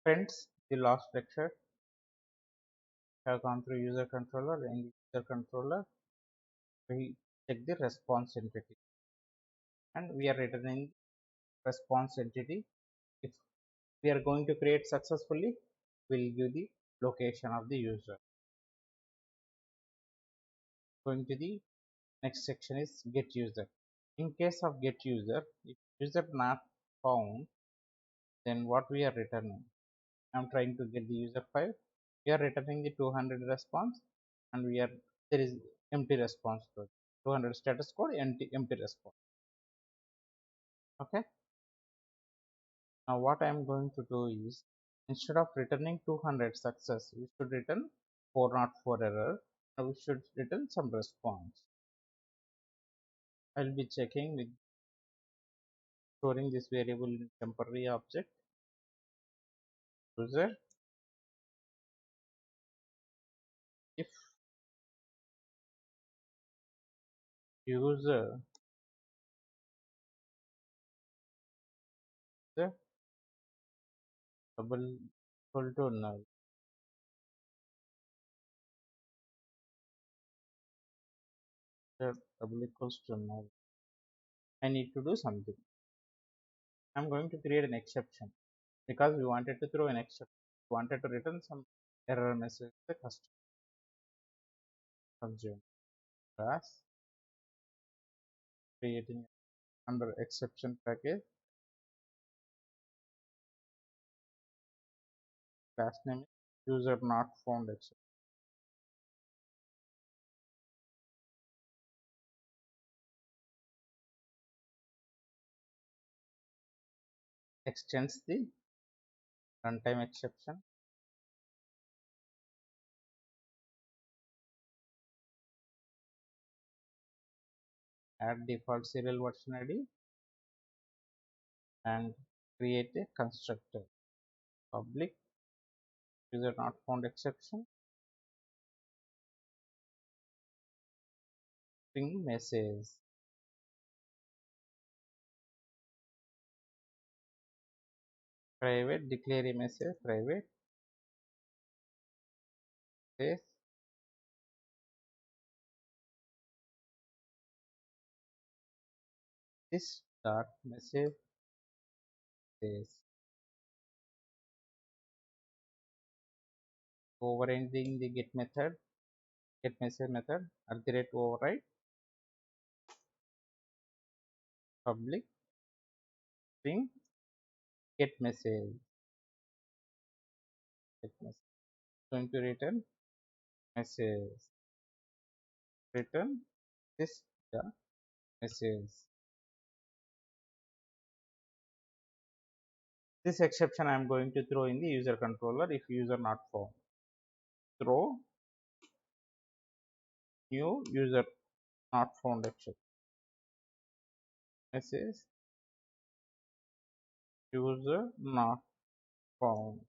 Friends, the last lecture we have gone through user controller. In user controller, we check the response entity and we are returning response entity. If we are going to create successfully, we'll give the location of the user. Going to the next section is get user. In case of get user, if user not found, then what we are returning? I'm trying to get the user file. We are returning the 200 response and we are there is empty response to it. 200 status code empty response. Okay, now what I am going to do is instead of returning 200 success, we should return 404 error. Now we should return some response. I'll be checking with storing this variable in temporary object user. If user the double equal to null, the double equals to null, I need to do something. I'm going to create an exception because we wanted to throw an exception. We wanted to return some error message to the customer. Consume class, creating under exception package, class name user not found exception. Extends the runtime exception, add default serial version ID and create a constructor public user not found exception string message. Private declare a message private says this dot message says overriding the get message method at the rate override public string get message going to return message return this the message. This exception I am going to throw in the user controller if user not found. Throw new user not found exception message user not found.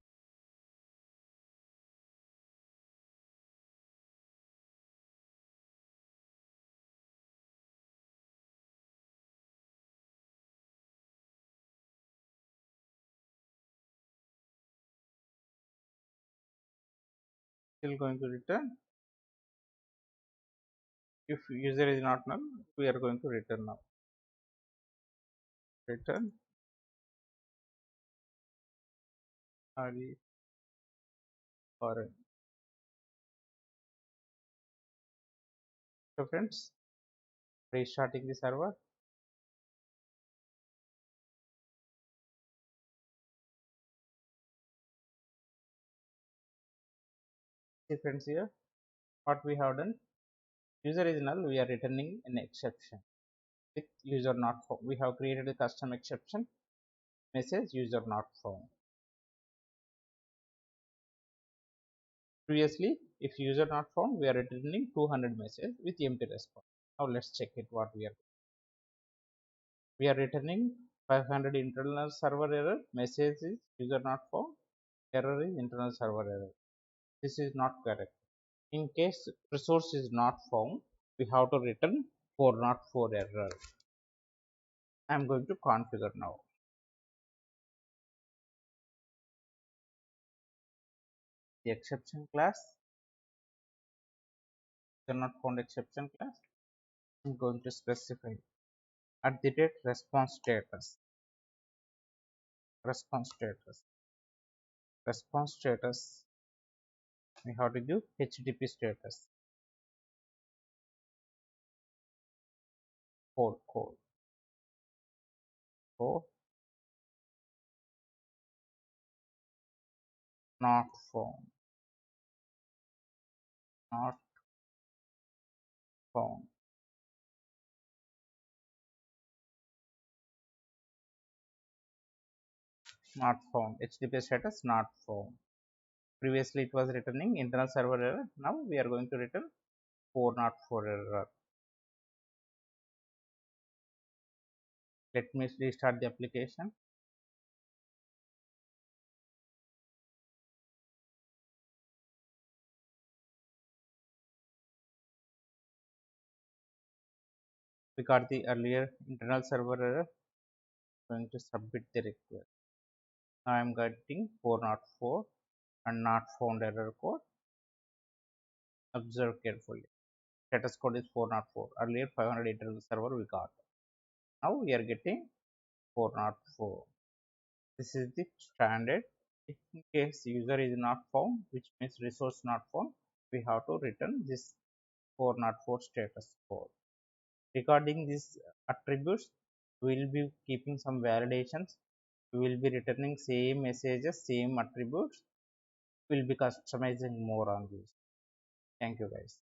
Still going to return if user is not null, we are going to return now. Return RE foreign. So friends, restarting the server. See friends, here what we have done, user is null, we are returning an exception with user not found. We have created a custom exception message user not found. Previously, if user not found, we are returning 200 message with empty response. Now let's check it what we are returning 500 internal server error, message is user not found, error is internal server error. This is not correct. In case resource is not found, we have to return 404 error. I am going to configure now. the exception class, cannot found exception class. I'm going to specify at the rate response status. Response status, we have to give HTTP status, code, so not found, not found, not found, HTTP status not found. Previously it was returning internal server error, now we are going to return 404 error. Let me restart the application. We got the earlier internal server error, going to submit the request. Now I am getting 404 and not found error code. Observe carefully. Status code is 404. Earlier 500 internal server we got. Now we are getting 404. This is the standard. If in case user is not found, which means resource not found, we have to return this 404 status code. Regarding these attributes, we will be keeping some validations. We will be returning same messages, same attributes. We will be customizing more on this. Thank you guys.